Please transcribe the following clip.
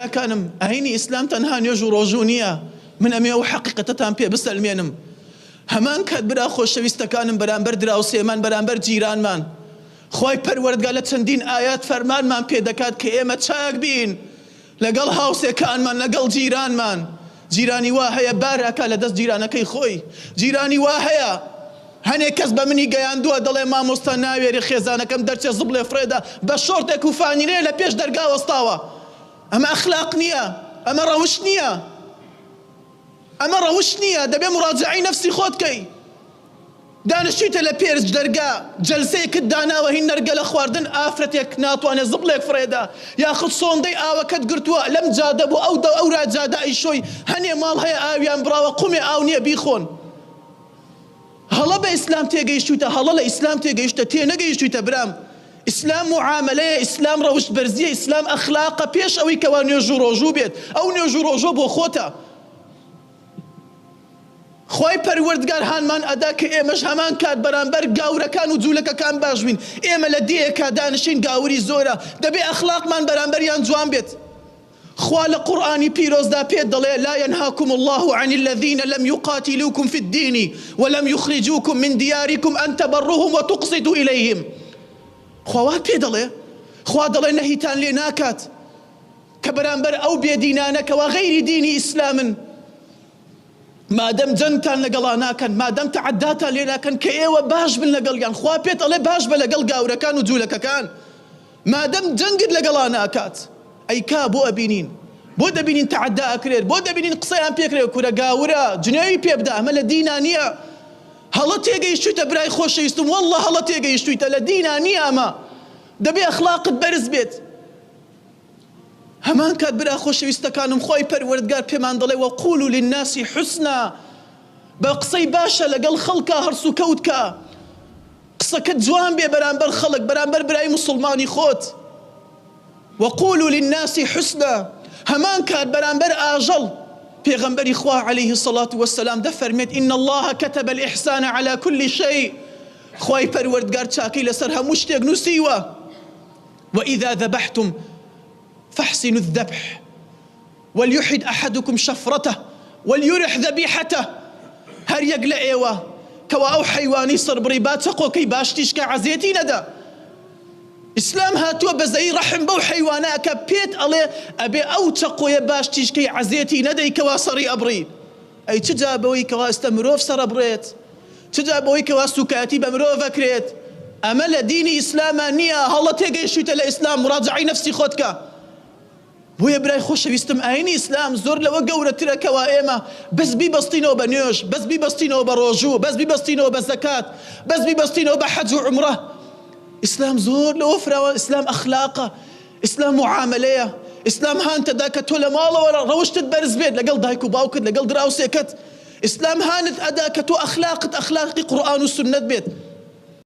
كانم ئاینی ئیسلام تەنها نوێژ و ڕۆژوو نییە. من ئەمێ و حەقیقەتەتان پێ بسەلمێنم. هەمان کات برا خۆشەویستەکانم بەرامبەر دراوسێمان بەرامبەر جیرانمان خۆی پەروەردگار لە چەندین ئايات فەرمانمان پێ دەکات کە ئێمە چاک بین لەگەڵ هاوسێکانمان لەگەڵ جیرانمان. جیرانی وا هەیە باراکە لە دەست جیرانەکەی خۆی. جیرانی وا هەیە هەنێک کەس بە منی گەیاندووە دەڵێ مامۆستا ناوێری خێزانەکەم دەرچێ زبڵێ فرێدا بە شۆرتێک و فانیرەیە لە پێش دەرگا وەستاوە. ئەمە ئەخلاق نییە، ئەمە ڕەوش نییە، ئەمە ڕەوش نییە. دەبێ مراجعەی نەفسی خۆت کەی. دانیشتیتە لە پێرج دەرگا جەلسەیەکت داناوە هین نەرگە لە خواردن ئافرەتێک ناتوانێت زبڵێک فرێدا یاخود سۆندەی ئاوەکەت گرتووە لەم جادە بۆ ئەو جادە ئەیشۆی هەنێ ماڵ هەیە ئاویان براوە قومێ ئاو نییە بیخۆن. هەڵە بە ئیسلام تێگەیشتویتە، هەڵە لە ئیسلام تێگەیشتە، تێ نەگەیشتویتە برام. ئیسلام معاملەیە، ئیسلام ڕەوشت بەرزیە، ئیسلام ئەخلاقە پێش ئەوەی کەوا نوێژ و ڕۆژوو بێت. ئەو نوێژ و ڕۆژۆ بۆ خۆتە. خۆی پەروەردگار هانمان ئەدا کە ئێمەش هەمان کات بەرامبەر گاورەکان و جوولەکەکان باش بین. ئێمە لە دێیەکە دانیشین گاوری زۆرە، دەبێ ئەخلاقمان بەرامبەریان جوان بێت. خوا لە قورئانی پیرۆزدا پێت دەڵێ لا ينهاكم الله عن الذين لم يقاتلوكم في الدين ولم يخرجوكم من دياركم أن تبروهم وتقسطوا إليهم. خوا پێ دەڵێ، خوا دەڵێ نەهیتان لێ ناکات کە بەرامبەر ئەو بێدینانەکەوە غەیری دینی ئیسلامن مادەم جەنگتان لەگەڵا ناکەن، مادەم تەعەداتان لێ ناکەن کە ئێوە باش بن لەگەڵیان. خوا پێت دەڵێ باش بە لەگەڵ گاورەکان و جوولەکەکان مادەم جەنگت لەگەڵا ناکات. ئەیکا بۆ ئەبینین، بۆ دەبینین تەعەدا ئەکرێت، بۆ دەبینین قسەیان پێکرێت کورە گاورە جنێوی پێ بدە. ئەمە لە دینا نییە. هەڵە تێگەیشتویتە برای خۆشەویستم، وەڵڵا هەڵە تێگەیشتویتە، لە دینا نییە ئەمە. دەبێ ئەخلاقت بەرز بێت. هەمان کات برا خۆشەویستەکانم خۆی پەروەردگار پێمان دەڵێ وەقولوا للناس حسنا، بە قسەی باشە لەگەڵ خەڵکا هەرس و کەوتکە، قسەکەت جوان بێ بەرامبەر خەڵک، بەرامبەر برای مسلمانی خۆت. وقولوا للناس حسنا. هەمان کات بەرامبەر ئاژەڵ پێغەمبەری خوا عليه الصلاة والسلام دەفەرمێت إن الله كتب الإحسان على كل شيء. خۆی پەروەردگار چاکەی لەسەر هەموو شتێک نووسیوە. وإذا ذبحتم فاحسنوا الذبح وليحد أحدكم شفرته وليرح ذبيحته. هەر یەک لە ئێوە کەوا ئەو حەیوانی سڕبڕی با چەقۆکەی باشتیشکە عەزیەتی نەدا. ئیسلام هاتووە بەزەی ڕەحم بەو حەیوانەکە پێت ئەڵێ ئەبێ ئەو چەقۆیە باشتیشکەی عەزیەتی نەدەی کەوا سەڕی ئەبڕی. ئەی چ جا بەوەی کەوا ئێستا مرۆڤ سەر ئەبڕێت، چ جا بەوەی کەوا سوکاتی بە مرۆڤ ئەکرێت. ئەمە لە دینی ئیسلامە نییە. هەڵە تێگەیشتویتە لە ئیسلام، مراجعەی نەفسی خۆت کە. بۆیە برای خۆشەویستم ئاینی ئیسلام زۆر لەوە گەورەترە کەوا ئێمە بەس بیبەستینەوە بە نوێژ، بەس بیبەستینەوە بە ڕۆژوو، بەس بیبەستینەوە بە زەکات، بەس بیبەستینەوە بە حەج و عومرە. ئیسلام زۆر لەوە فراوە. ئیسلام ئەخلاقە، ئیسلام معاملەیە. ئیسلام هانتەدا کە تۆ لە ماڵەوە ڕەوشتت بەرز بێت لەگەڵ دایک و باوکت، لەگەڵ دراوسێکت. ئیسلام هانت ئەدا کە تۆ ئەخلاقت ئەخلاقی قورئان و سنەت بێت.